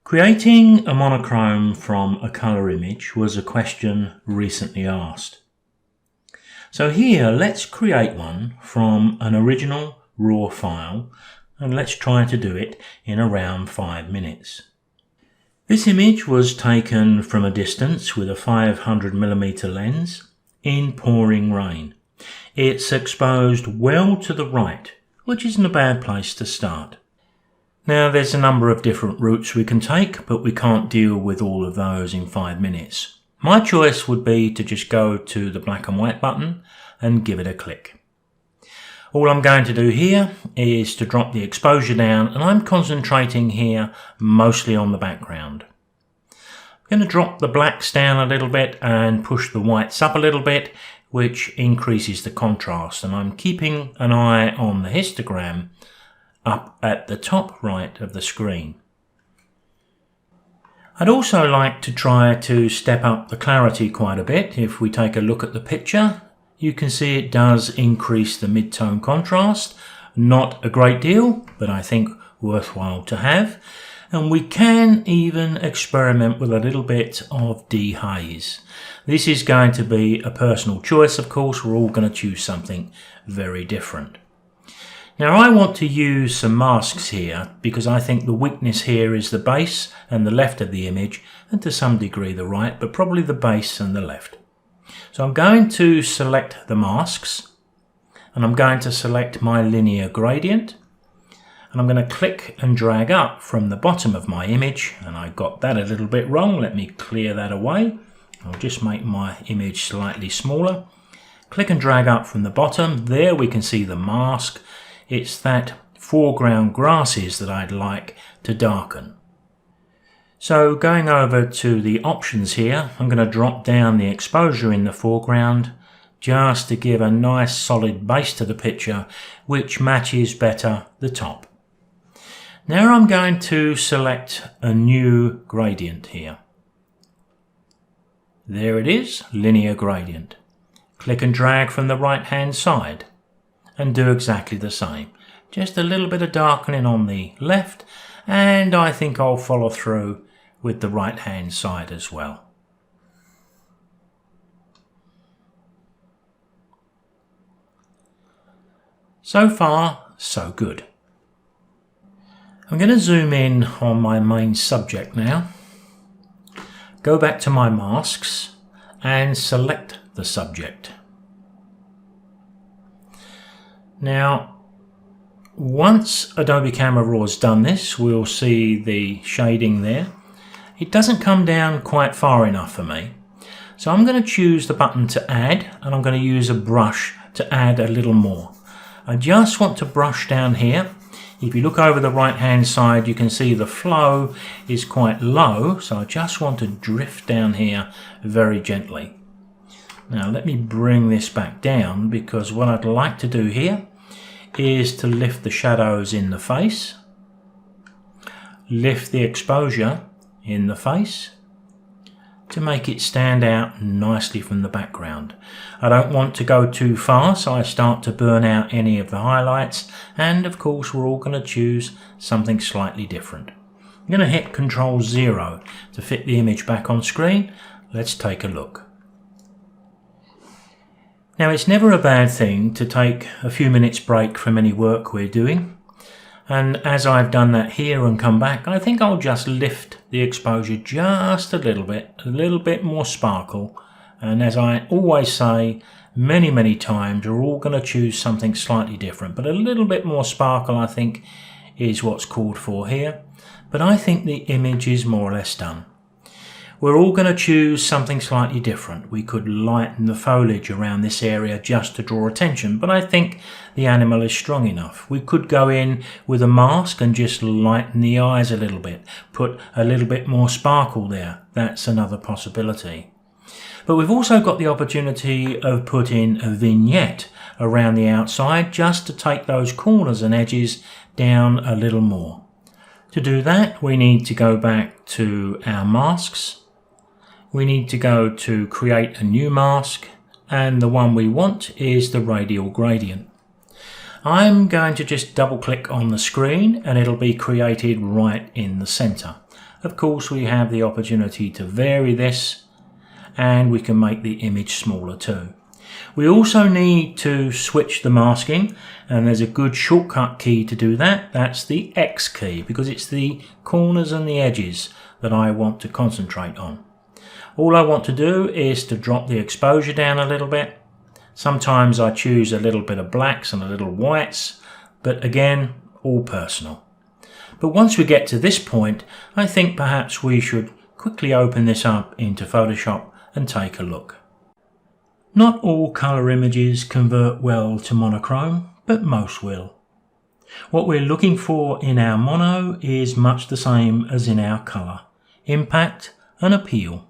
Creating a monochrome from a colour image was a question recently asked. So here, let's create one from an original raw file, and let's try to do it in around 5 minutes. This image was taken from a distance with a 500mm lens in pouring rain. It's exposed well to the right, which isn't a bad place to start. Now there's a number of different routes we can take, but we can't deal with all of those in 5 minutes. My choice would be to just go to the black and white button and give it a click. All I'm going to do here is to drop the exposure down, and I'm concentrating here mostly on the background. I'm going to drop the blacks down a little bit and push the whites up a little bit, which increases the contrast, and I'm keeping an eye on the histogram up at the top right of the screen. I'd also like to try to step up the clarity quite a bit. If we take a look at the picture, you can see it does increase the mid-tone contrast. Not a great deal, but I think worthwhile to have. And we can even experiment with a little bit of dehaze. This is going to be a personal choice, of course. We're all going to choose something very different. Now I want to use some masks here because I think the weakness here is the base and the left of the image, and to some degree the right, but probably the base and the left. So I'm going to select the masks, and I'm going to select my linear gradient, and I'm going to click and drag up from the bottom of my image, and I got that a little bit wrong. Let me clear that away. I'll just make my image slightly smaller. Click and drag up from the bottom. There we can see the mask. It's that foreground grasses that I'd like to darken. So going over to the options here, I'm going to drop down the exposure in the foreground just to give a nice solid base to the picture, which matches better the top. Now I'm going to select a new gradient here. There it is, linear gradient. Click and drag from the right hand side and do exactly the same. Just a little bit of darkening on the left, and I think I'll follow through with the right hand side as well. So far, so good. I'm going to zoom in on my main subject now. Go back to my masks and select the subject. Now, once Adobe Camera Raw has done this, we'll see the shading there. It doesn't come down quite far enough for me. So I'm going to choose the button to add, and I'm going to use a brush to add a little more. I just want to brush down here. If you look over the right hand side, you can see the flow is quite low, so I just want to drift down here very gently. Now let me bring this back down, because what I'd like to do here is to lift the shadows in the face, lift the exposure in the face to make it stand out nicely from the background. I don't want to go too far, so I start to burn out any of the highlights, and of course we're all going to choose something slightly different. I'm going to hit Ctrl 0 to fit the image back on screen. Let's take a look. Now it's never a bad thing to take a few minutes break from any work we're doing, and as I've done that here and come back, I think I'll just lift the exposure just a little bit more sparkle, and as I always say many times, we're all going to choose something slightly different, but a little bit more sparkle I think is what's called for here. But I think the image is more or less done. We're all going to choose something slightly different. We could lighten the foliage around this area just to draw attention, but I think the animal is strong enough. We could go in with a mask and just lighten the eyes a little bit, put a little bit more sparkle there. That's another possibility. But we've also got the opportunity of putting a vignette around the outside just to take those corners and edges down a little more. To do that, we need to go back to our masks. We need to go to create a new mask, and the one we want is the radial gradient. I'm going to just double click on the screen and it'll be created right in the center. Of course, we have the opportunity to vary this, and we can make the image smaller too. We also need to switch the masking, and there's a good shortcut key to do that. That's the X key, because it's the corners and the edges that I want to concentrate on. All I want to do is to drop the exposure down a little bit. Sometimes I choose a little bit of blacks and a little whites, but again, all personal. But once we get to this point, I think perhaps we should quickly open this up into Photoshop and take a look. Not all colour images convert well to monochrome, but most will. What we're looking for in our mono is much the same as in our colour: impact and appeal.